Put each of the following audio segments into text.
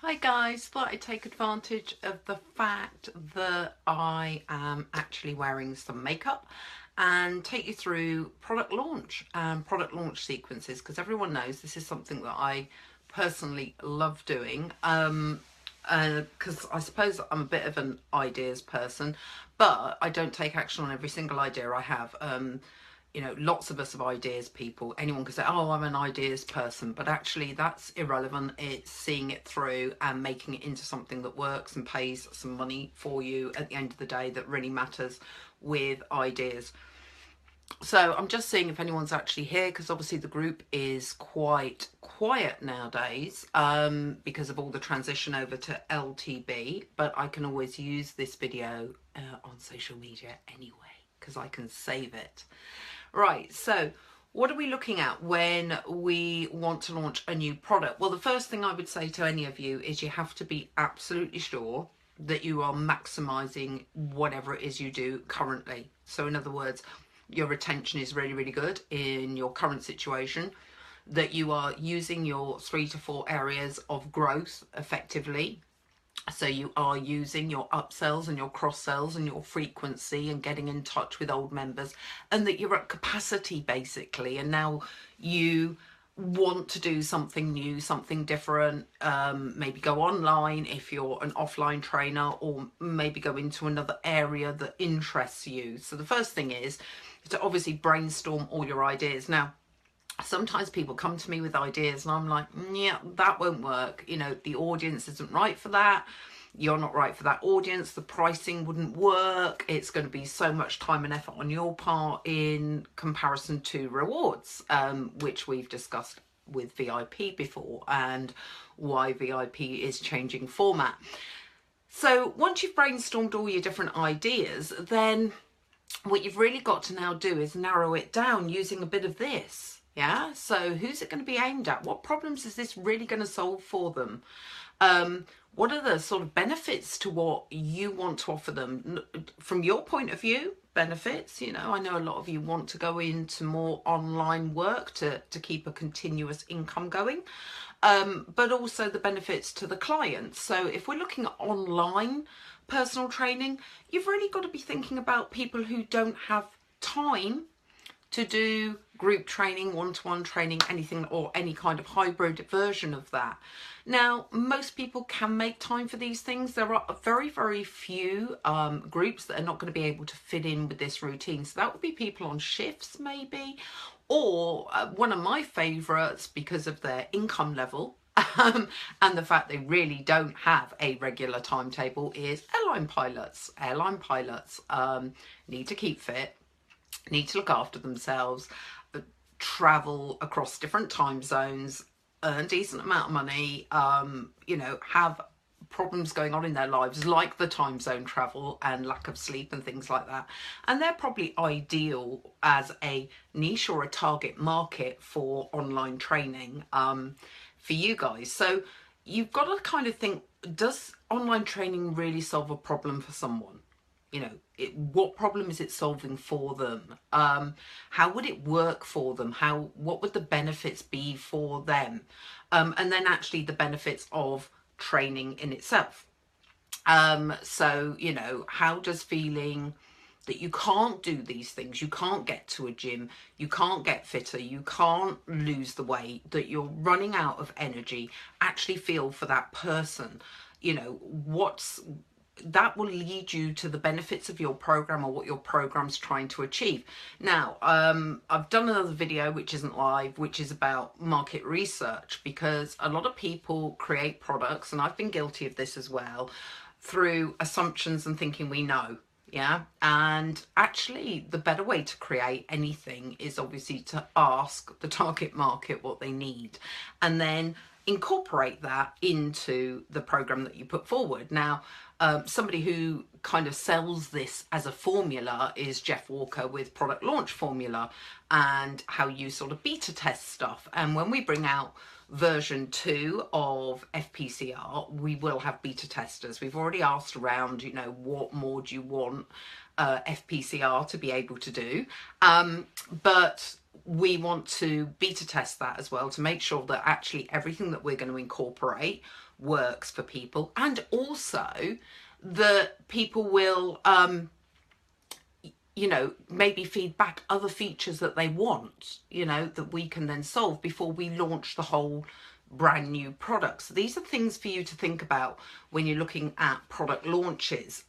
Hi guys, thought I'd take advantage of the fact that I am actually wearing some makeup and take you through product launch and product launch sequences, because everyone knows this is something that I personally love doing. Because I suppose I'm a bit of an ideas person, but I don't take action on every single idea I have. Lots of us have ideas people. Anyone can say, oh, I'm an ideas person, but actually that's irrelevant. It's seeing it through and making it into something that works and pays some money for you at the end of the day that really matters with ideas. So I'm just seeing if anyone's actually here, because obviously the group is quite quiet nowadays because of all the transition over to LTB, but I can always use this video on social media anyway because I can save it. Right, so what are we looking at when we want to launch a new product? Well, the first thing I would say to any of you is you have to be absolutely sure that you are maximizing whatever it is you do currently. So in other words, your retention is really, really good in your current situation, that you are using your 3 to 4 areas of growth effectively. So you are using your upsells and your cross sells and your frequency and getting in touch with old members, and that you're at capacity basically. And now you want to do something new, something different, maybe go online if you're an offline trainer, or maybe go into another area that interests you. So the first thing is to obviously brainstorm all your ideas. Now, sometimes people come to me with ideas and I'm like, yeah, that won't work. The audience isn't right for that. You're not right for that audience. The pricing wouldn't work. It's going to be so much time and effort on your part in comparison to rewards, which we've discussed with VIP before, and why VIP is changing format. So once you've brainstormed all your different ideas, then what you've really got to now do is narrow it down using a bit of this. Yeah, so who's it going to be aimed at? What problems is this really going to solve for them? What are the sort of benefits to what you want to offer them? From your point of view, benefits, I know a lot of you want to go into more online work to keep a continuous income going, but also the benefits to the clients. So if we're looking at online personal training, you've really got to be thinking about people who don't have time to do group training, one-to-one training, anything, or any kind of hybrid version of that. Now, most people can make time for these things. There are very, very few groups that are not going to be able to fit in with this routine. So that would be people on shifts maybe, or one of my favourites because of their income level and the fact they really don't have a regular timetable is airline pilots. Airline pilots need to keep fit, need to look after themselves, travel across different time zones, earn a decent amount of money, have problems going on in their lives like the time zone travel and lack of sleep and things like that. And they're probably ideal as a niche or a target market for online training for you guys. So you've got to kind of think, does online training really solve a problem for someone? What problem is it solving for them? How would it work for them? What would the benefits be for them? And then actually the benefits of training in itself. So, how does feeling that you can't do these things, you can't get to a gym, you can't get fitter, you can't lose the weight, that you're running out of energy, actually feel for that person? That will lead you to the benefits of your program or what your program's trying to achieve. Now, I've done another video which isn't live, which is about market research, because a lot of people create products, and I've been guilty of this as well, through assumptions and thinking we know. Yeah, and actually the better way to create anything is obviously to ask the target market what they need, and then incorporate that into the program that you put forward. Now, somebody who kind of sells this as a formula is Jeff Walker with Product Launch Formula, and how you sort of beta test stuff. And when we bring out version 2 of FPCR, we will have beta testers. We've already asked around, what more do you want FPCR to be able to do? But we want to beta test that as well to make sure that actually everything that we're going to incorporate works for people, and also that people will you know, maybe feedback other features that they want, you know, that we can then solve before we launch the whole brand new product. So these are things for you to think about when you're looking at product launches.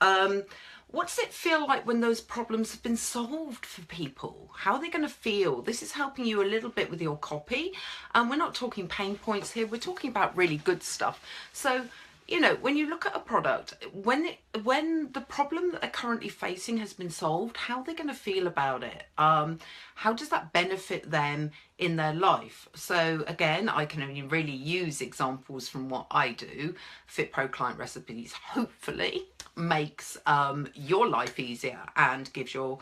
What does it feel like when those problems have been solved for people? How are they going to feel? This is helping you a little bit with your copy. And we're not talking pain points here. We're talking about really good stuff. So, you know, when you look at a product, when the problem that they're currently facing has been solved, how are they going to feel about it? How does that benefit them in their life? So again, I can only really use examples from what I do. Fit Pro Client Recipes hopefully makes your life easier and gives your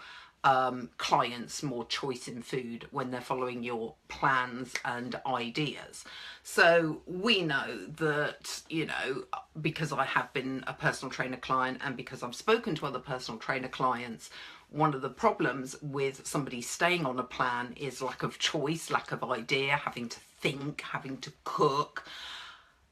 clients more choice in food when they're following your plans and ideas. So we know that, you know, because I have been a personal trainer client and because I've spoken to other personal trainer clients, one of the problems with somebody staying on a plan is lack of choice, lack of idea, having to think, having to cook,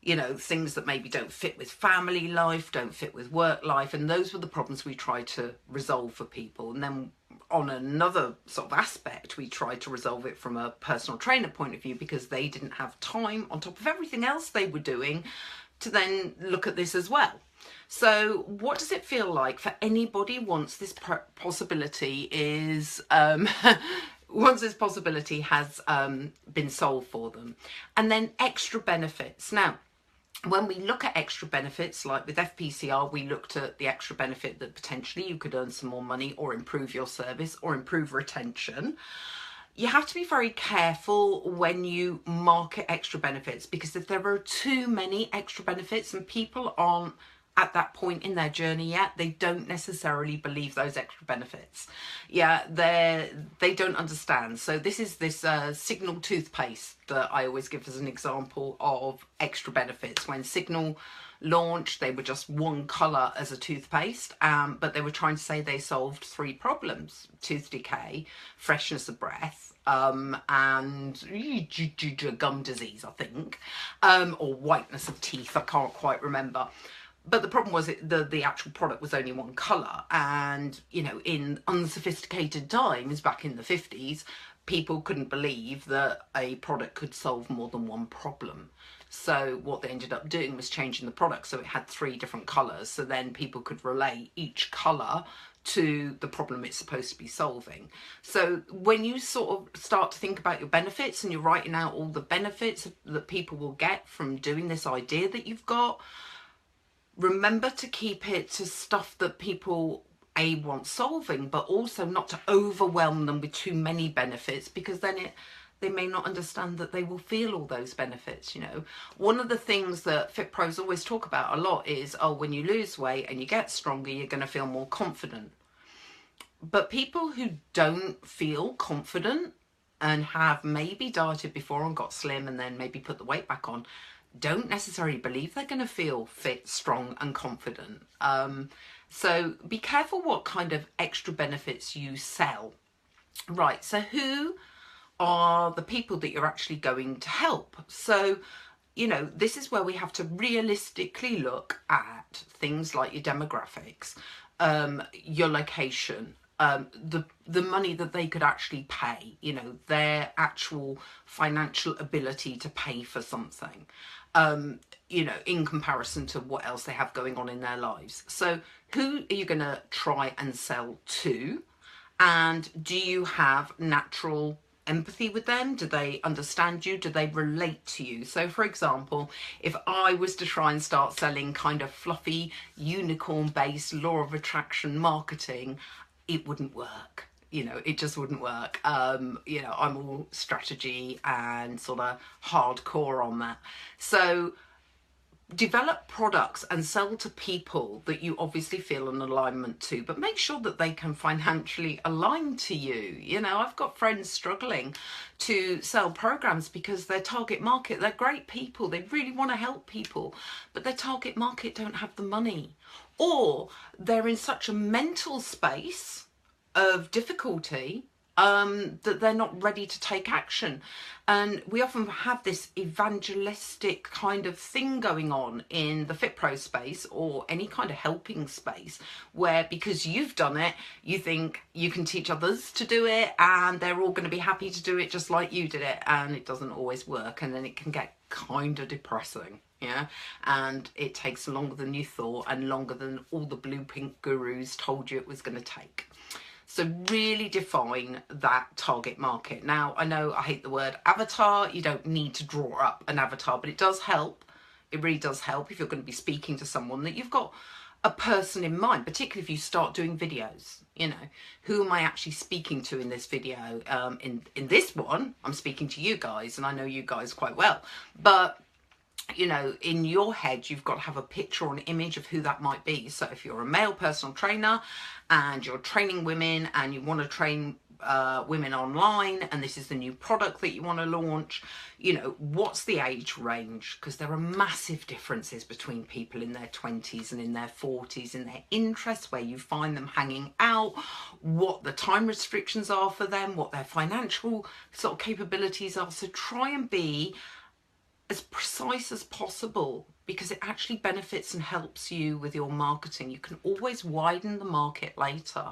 you know, things that maybe don't fit with family life, don't fit with work life. And those were the problems we tried to resolve for people. And then on another sort of aspect, we tried to resolve it from a personal trainer point of view because they didn't have time on top of everything else they were doing to then look at this as well. So what does it feel like for anybody once this possibility is once this possibility has been solved for them? And then extra benefits. Now, when we look at extra benefits, like with FPCR, we looked at the extra benefit that potentially you could earn some more money or improve your service or improve retention. You have to be very careful when you market extra benefits, because if there are too many extra benefits and people aren't at that point in their journey yet, they don't necessarily believe those extra benefits. Yeah, they don't understand. So this is this Signal toothpaste that I always give as an example of extra benefits. When Signal launched, they were just one colour as a toothpaste, but they were trying to say they solved 3 problems: tooth decay, freshness of breath, and gum disease, I think, or whiteness of teeth, I can't quite remember. But the problem was the actual product was only one colour, and, you know, in unsophisticated times back in the 50s, people couldn't believe that a product could solve more than one problem. So what they ended up doing was changing the product so it had 3 different colours, so then people could relate each colour to the problem it's supposed to be solving. So when you sort of start to think about your benefits and you're writing out all the benefits that people will get from doing this idea that you've got, remember to keep it to stuff that people want solving, but also not to overwhelm them with too many benefits, because then they may not understand that they will feel all those benefits. You know, one of the things that Fit Pros always talk about a lot is, oh, when you lose weight and you get stronger, you're going to feel more confident. But people who don't feel confident and have maybe dieted before and got slim and then maybe put the weight back on, don't necessarily believe they're going to feel fit, strong and confident. So be careful what kind of extra benefits you sell. Right, so who are the people that you're actually going to help? So, you know, this is where we have to realistically look at things like your demographics, your location, the money that they could actually pay, you know, their actual financial ability to pay for something, you know, in comparison to what else they have going on in their lives. So who are you going to try and sell to? And do you have natural empathy with them? Do they understand you? Do they relate to you? So for example, if I was to try and start selling kind of fluffy unicorn based law of attraction marketing, it wouldn't work. You know, it just wouldn't work. You know, I'm all strategy and sort of hardcore on that. So develop products and sell to people that you obviously feel an alignment to, but make sure that they can financially align to you. You know, I've got friends struggling to sell programs because their target market, they're great people, they really want to help people, but their target market don't have the money, or they're in such a mental space of difficulty that they're not ready to take action. And we often have this evangelistic kind of thing going on in the Fit Pro space or any kind of helping space, where because you've done it, you think you can teach others to do it and they're all going to be happy to do it just like you did it. And it doesn't always work, and then it can get kind of depressing. Yeah, and it takes longer than you thought and longer than all the blue pink gurus told you it was going to take. So really define that target market. Now, I know I hate the word avatar. You don't need to draw up an avatar, but it does help. It really does help if you're going to be speaking to someone, that you've got a person in mind, particularly if you start doing videos. You know, who am I actually speaking to in this video? In this one, I'm speaking to you guys, and I know you guys quite well. But you know, in your head, you've got to have a picture or an image of who that might be. So if you're a male personal trainer and you're training women and you want to train women online, and this is the new product that you want to launch, you know, what's the age range? Because there are massive differences between people in their 20s and in their 40s, in their interests, where you find them hanging out, what the time restrictions are for them, what their financial sort of capabilities are. So try and be as precise as possible, because it actually benefits and helps you with your marketing. You can always widen the market later.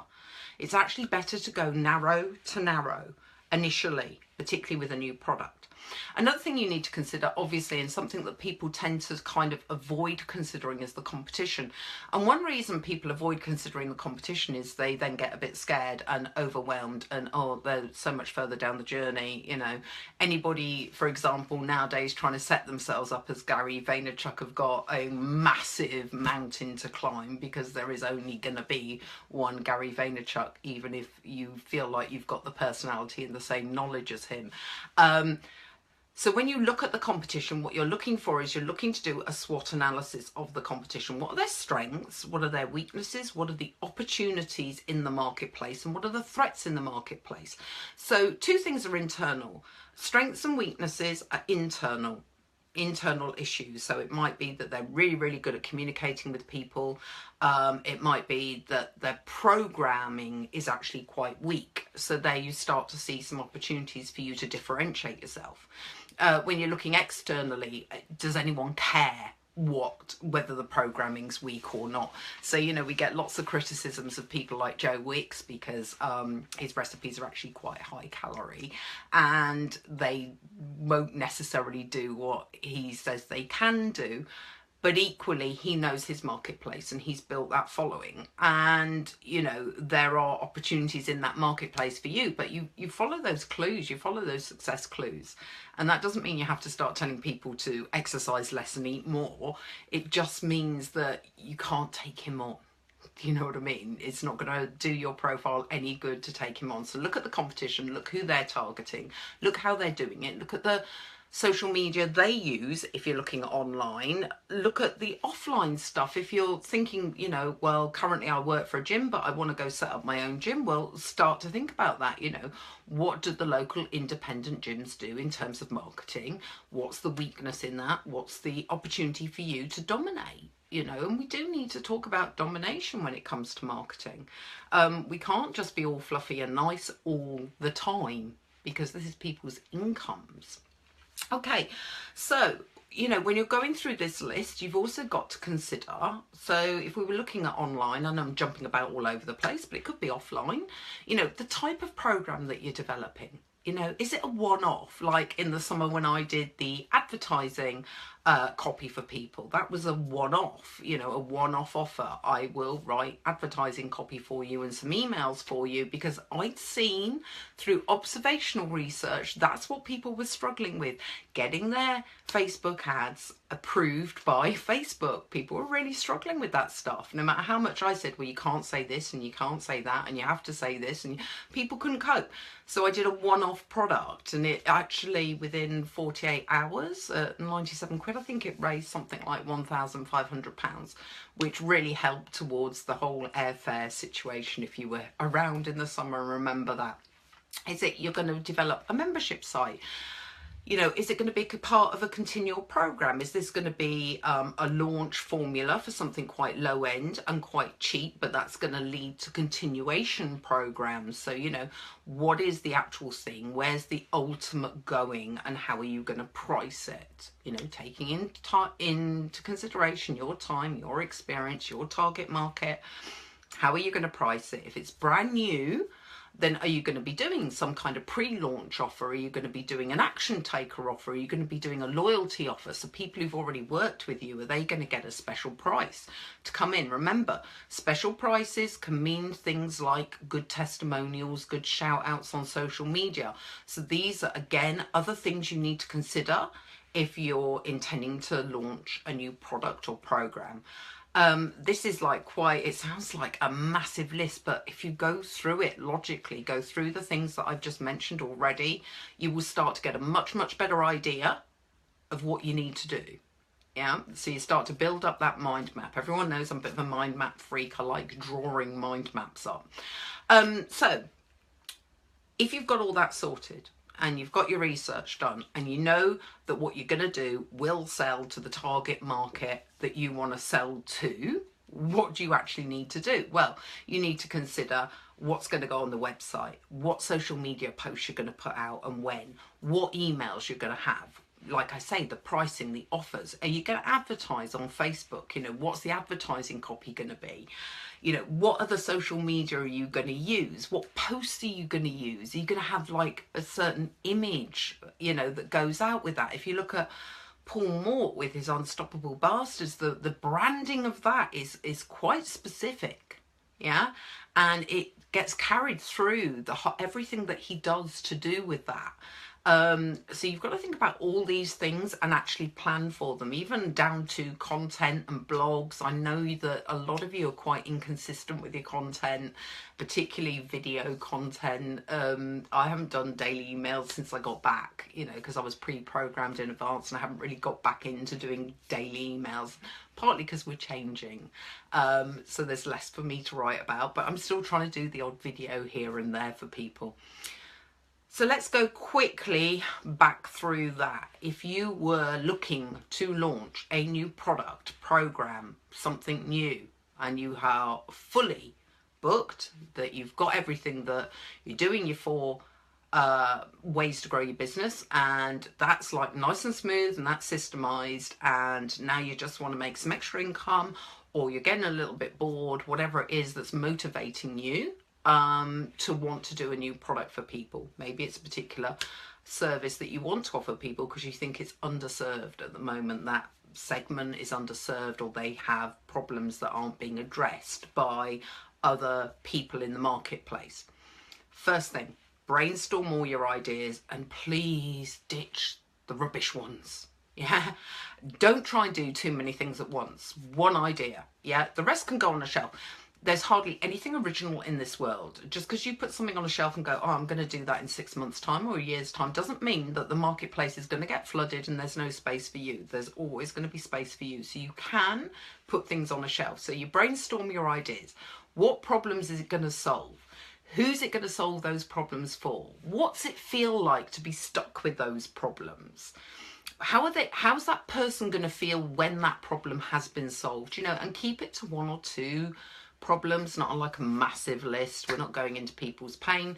It's actually better to go narrow to narrow initially, particularly with a new product. Another thing you need to consider, obviously, and something that people tend to kind of avoid considering, is the competition. And one reason people avoid considering the competition is they then get a bit scared and overwhelmed, and oh, they're so much further down the journey. You know, anybody, for example, nowadays trying to set themselves up as Gary Vaynerchuk have got a massive mountain to climb, because there is only going to be one Gary Vaynerchuk, even if you feel like you've got the personality and the same knowledge as him. So when you look at the competition, what you're looking for is you're looking to do a SWOT analysis of the competition. What are their strengths? What are their weaknesses? What are the opportunities in the marketplace? And what are the threats in the marketplace? So two things are internal. Strengths and weaknesses are internal issues. So it might be that they're really, really good at communicating with people. It might be that their programming is actually quite weak. So there you start to see some opportunities for you to differentiate yourself. When you're looking externally, does anyone care whether the programming's weak or not? So, you know, we get lots of criticisms of people like Joe Wicks, because his recipes are actually quite high calorie and they won't necessarily do what he says they can do. But equally, he knows his marketplace and he's built that following. And, you know, there are opportunities in that marketplace for you, but you follow those clues, you follow those success clues. And that doesn't mean you have to start telling people to exercise less and eat more. It just means that you can't take him on. Do you know what I mean? It's not going to do your profile any good to take him on. So look at the competition, look who they're targeting, look how they're doing it, look at the social media they use if you're looking at online, look at the offline stuff. If you're thinking, you know, well, currently I work for a gym, but I want to go set up my own gym, well, start to think about that. You know, what do the local independent gyms do in terms of marketing? What's the weakness in that? What's the opportunity for you to dominate? You know, and we do need to talk about domination when it comes to marketing. We can't just be all fluffy and nice all the time, because this is people's incomes. Okay, so, you know, when you're going through this list, you've also got to consider, so if we were looking at online, and I'm jumping about all over the place, but it could be offline, you know, the type of program that you're developing. You know, is it a one-off? Like in the summer when I did the advertising copy for people, that was a one-off, you know, a one-off offer. I will write advertising copy for you and some emails for you, because I'd seen through observational research that's what people were struggling with, getting their Facebook ads approved by Facebook. People were really struggling with that stuff. No matter how much I said, well, you can't say this and you can't say that and you have to say this, and people couldn't cope. So I did a one-off product, and it actually, within 48 hours, 97 quid, I think it raised something like £1,500, which really helped towards the whole airfare situation. If you were around in the summer, remember that. Is it you're going to develop a membership site? You know, is it going to be part of a continual program? Is this going to be a launch formula for something quite low end and quite cheap, but that's going to lead to continuation programs? So, you know, what is the actual thing? Where's the ultimate going, and how are you going to price it? You know, taking into consideration your time, your experience, your target market. How are you going to price it? If it's brand new, then are you going to be doing some kind of pre-launch offer? Are you going to be doing an action taker offer? Are you going to be doing a loyalty offer? So people who've already worked with you, are they going to get a special price to come in? Remember, special prices can mean things like good testimonials, good shout outs on social media. So these are, again, other things you need to consider if you're intending to launch a new product or program. This is like it sounds like a massive list, but if you go through it logically, go through the things that I've just mentioned already, you will start to get a much, much better idea of what you need to do. Yeah, so you start to build up that mind map. Everyone knows I'm a bit of a mind map freak. I like drawing mind maps up. So if you've got all that sorted, and you've got your research done, and you know that what you're going to do will sell to the target market that you want to sell to, what do you actually need to do? Well, you need to consider what's going to go on the website, what social media posts you're going to put out and when, what emails you're going to have. Like I say, the pricing, the offers. Are you going to advertise on Facebook? You know, what's the advertising copy going to be? You know, what other social media are you going to use? What posts are you going to use? Are you going to have like a certain image, you know, that goes out with that? If you look at Paul Mort with his Unstoppable Bastards, the branding of that is quite specific, yeah? And it gets carried through everything that he does to do with that. So you've got to think about all these things and actually plan for them, even down to content and blogs. I know that a lot of you are quite inconsistent with your content, particularly video content. I haven't done daily emails since I got back, you know, because I was pre-programmed in advance and I haven't really got back into doing daily emails, partly because we're changing. So there's less for me to write about, but I'm still trying to do the odd video here and there for people. So let's go quickly back through that. If you were looking to launch a new product, program, something new, and you are fully booked, that you've got everything that you're doing your 4 ways to grow your business, and that's like nice and smooth and that's systemized, and now you just want to make some extra income, or you're getting a little bit bored, whatever it is that's motivating you to want to do a new product for people. Maybe it's a particular service that you want to offer people because you think it's underserved at the moment. That segment is underserved, or they have problems that aren't being addressed by other people in the marketplace. First thing, brainstorm all your ideas and please ditch the rubbish ones. Yeah, don't try and do too many things at once. One idea, yeah, the rest can go on a shelf. There's hardly anything original in this world. Just because you put something on a shelf and go, oh, I'm going to do that in 6 months' time or a year's time, doesn't mean that the marketplace is going to get flooded and there's no space for you. There's always going to be space for you. So you can put things on a shelf. So you brainstorm your ideas. What problems is it going to solve? Who's it going to solve those problems for? What's it feel like to be stuck with those problems? How's that person going to feel when that problem has been solved? You know, and keep it to 1 or 2 problems, not on like a massive list. We're not going into people's pain.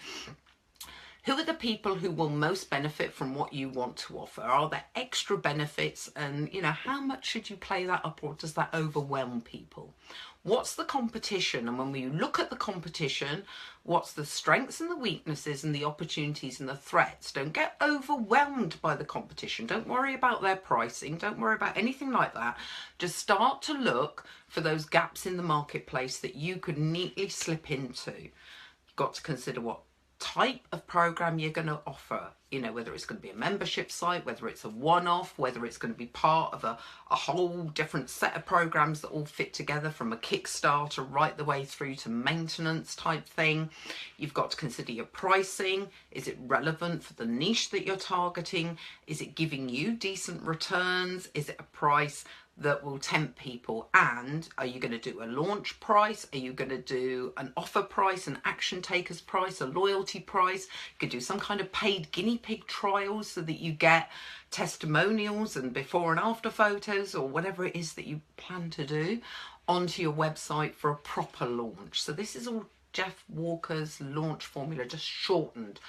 Who are the people who will most benefit from what you want to offer? Are there extra benefits? And, you know, how much should you play that up, or does that overwhelm people? What's the competition? And when we look at the competition, what's the strengths and the weaknesses and the opportunities and the threats? Don't get overwhelmed by the competition. Don't worry about their pricing. Don't worry about anything like that. Just start to look for those gaps in the marketplace that you could neatly slip into. You've got to consider what type of program you're going to offer, you know, whether it's going to be a membership site, whether it's a one-off, whether it's going to be part of a whole different set of programs that all fit together, from a Kickstarter right the way through to maintenance type thing. You've got to consider your pricing. Is it relevant for the niche that you're targeting? Is it giving you decent returns? Is it a price that will tempt people? And are you going to do a launch price? Are you going to do an offer price, an action takers price, a loyalty price? You could do some kind of paid guinea pig trials so that you get testimonials and before and after photos, or whatever it is that you plan to do, onto your website for a proper launch. So this is all Jeff Walker's launch formula, just shortened.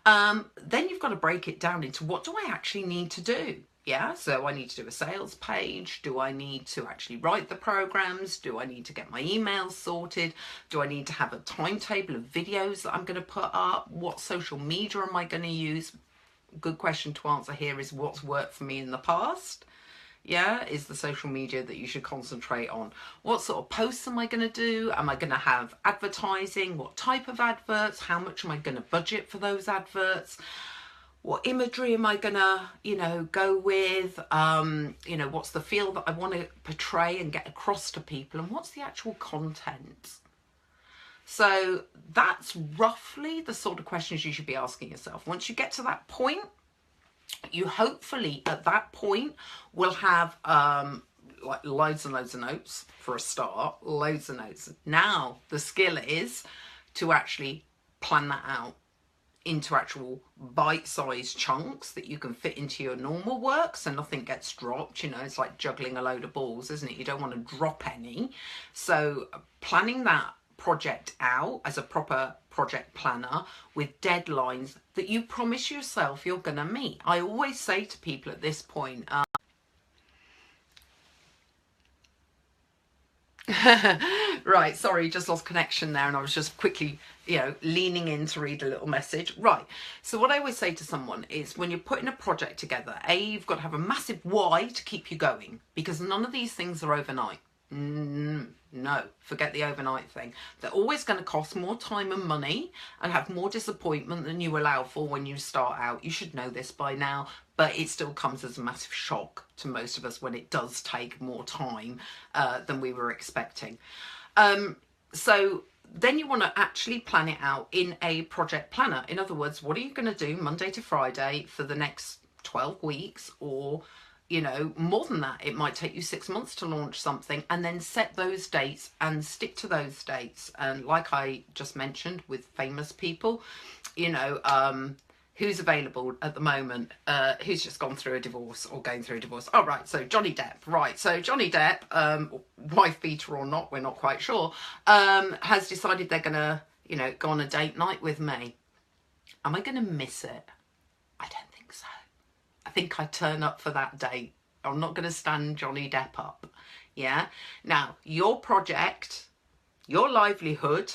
Then you've got to break it down into, what do I actually need to do? Yeah, so I need to do a sales page. Do I need to actually write the programs? Do I need to get my emails sorted? Do I need to have a timetable of videos that I'm going to put up? What social media am I going to use? Good question to answer here is, what's worked for me in the past? Yeah, is the social media that you should concentrate on. What sort of posts am I going to do? Am I going to have advertising? What type of adverts? How much am I going to budget for those adverts? What imagery am I gonna, go with? What's the feel that I want to portray and get across to people, and what's the actual content? So that's roughly the sort of questions you should be asking yourself. Once you get to that point, you hopefully at that point will have like loads and loads of notes for a start, loads of notes. Now the skill is to actually plan that out into actual bite-sized chunks that you can fit into your normal work, so nothing gets dropped. It's like juggling a load of balls, isn't it? You don't want to drop any. So planning that project out as a proper project planner with deadlines that you promise yourself you're going to meet. I always say to people at this point, right, sorry, just lost connection there, and I was just quickly, leaning in to read a little message. Right, so what I always say to someone is, when you're putting a project together, you've got to have a massive why to keep you going, because none of these things are overnight. No, forget the overnight thing. They're always going to cost more time and money and have more disappointment than you allow for when you start out. You should know this by now, but it still comes as a massive shock to most of us when it does take more time than we were expecting. So then you want to actually plan it out in a project planner. In other words, what are you going to do Monday to Friday for the next 12 weeks, or more than that? It might take you 6 months to launch something, and then set those dates and stick to those dates. And like I just mentioned with famous people, who's available at the moment, who's just gone through a divorce or going through a divorce. Oh, right, so Johnny Depp. Right, so Johnny Depp, wife beater or not, we're not quite sure, has decided they're going to, go on a date night with me. Am I going to miss it? I don't think so. I think I turn up for that date. I'm not going to stand Johnny Depp up. Yeah. Now, your project, your livelihood,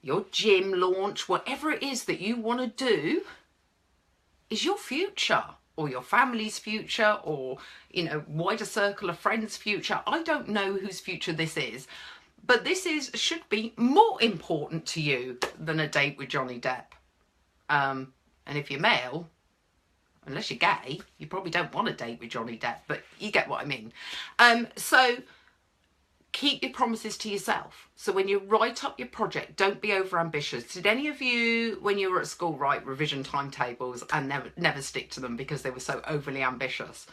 your gym launch, whatever it is that you want to do, is your future, or your family's future, or, wider circle of friends' future. I don't know whose future this is, but this should be more important to you than a date with Johnny Depp. And if you're male, unless you're gay, you probably don't want a date with Johnny Depp, but you get what I mean. So keep your promises to yourself. So when you write up your project, don't be over ambitious. Did any of you, when you were at school, write revision timetables and never stick to them because they were so overly ambitious?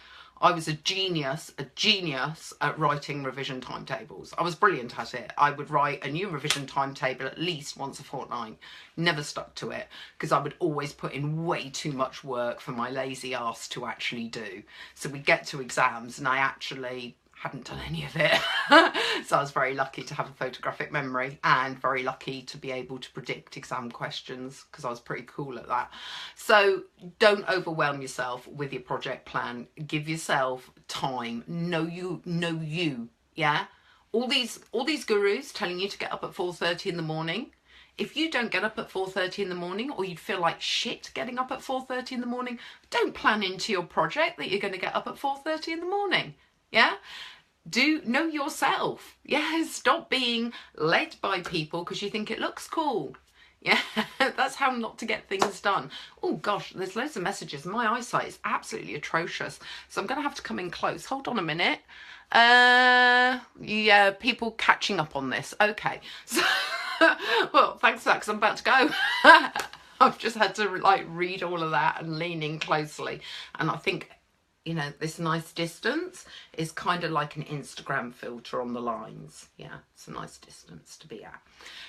I was a genius at writing revision timetables. I was brilliant at it. I would write a new revision timetable at least once a fortnight. Never stuck to it because I would always put in way too much work for my lazy ass to actually do. So we'd get to exams and I actually hadn't done any of it. So I was very lucky to have a photographic memory and very lucky to be able to predict exam questions because I was pretty cool at that. So don't overwhelm yourself with your project plan. Give yourself time. Know you. Yeah. All these gurus telling you to get up at 4:30 in the morning. If you don't get up at 4:30 in the morning, or you'd feel like shit getting up at 4:30 in the morning, don't plan into your project that you're going to get up at 4:30 in the morning. Yeah. Do know yourself. Yeah, stop being led by people because you think it looks cool. Yeah, that's how not to get things done. Oh gosh, there's loads of messages. My eyesight is absolutely atrocious, so I'm going to have to come in close. Hold on a minute. Yeah, people catching up on this. Okay, so well, thanks for that because I'm about to go. I've just had to read all of that and lean in closely, and I think you know, this nice distance is kind of like an Instagram filter on the lines. Yeah, it's a nice distance to be at.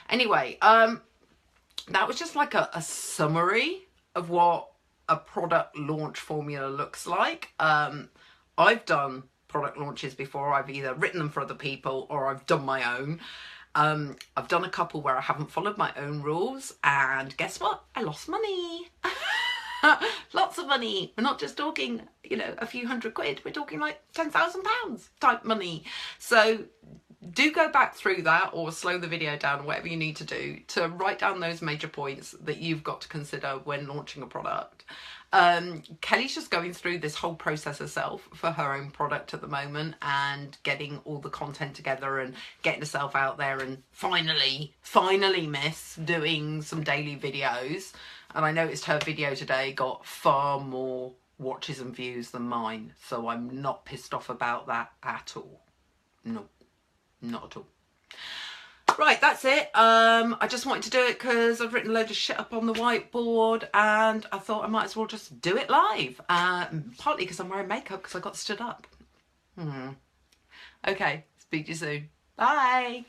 Anyway, that was just like a summary of what a product launch formula looks like. I've done product launches before. I've either written them for other people or I've done my own. I've done a couple where I haven't followed my own rules, and guess what? I lost money. Lots of money. We're not just talking, you know, a few £100. We're talking like £10,000 type money. So do go back through that, or slow the video down, whatever you need to do to write down those major points that you've got to consider when launching a product. Kelly's just going through this whole process herself for her own product at the moment, and getting all the content together and getting herself out there, and finally miss doing some daily videos. And I noticed her video today got far more watches and views than mine, so I'm not pissed off about that at all. No, not at all. Right, that's it. I just wanted to do it because I've written a load of shit up on the whiteboard, and I thought I might as well just do it live. Partly because I'm wearing makeup because I got stood up. Okay, speak to you soon. Bye.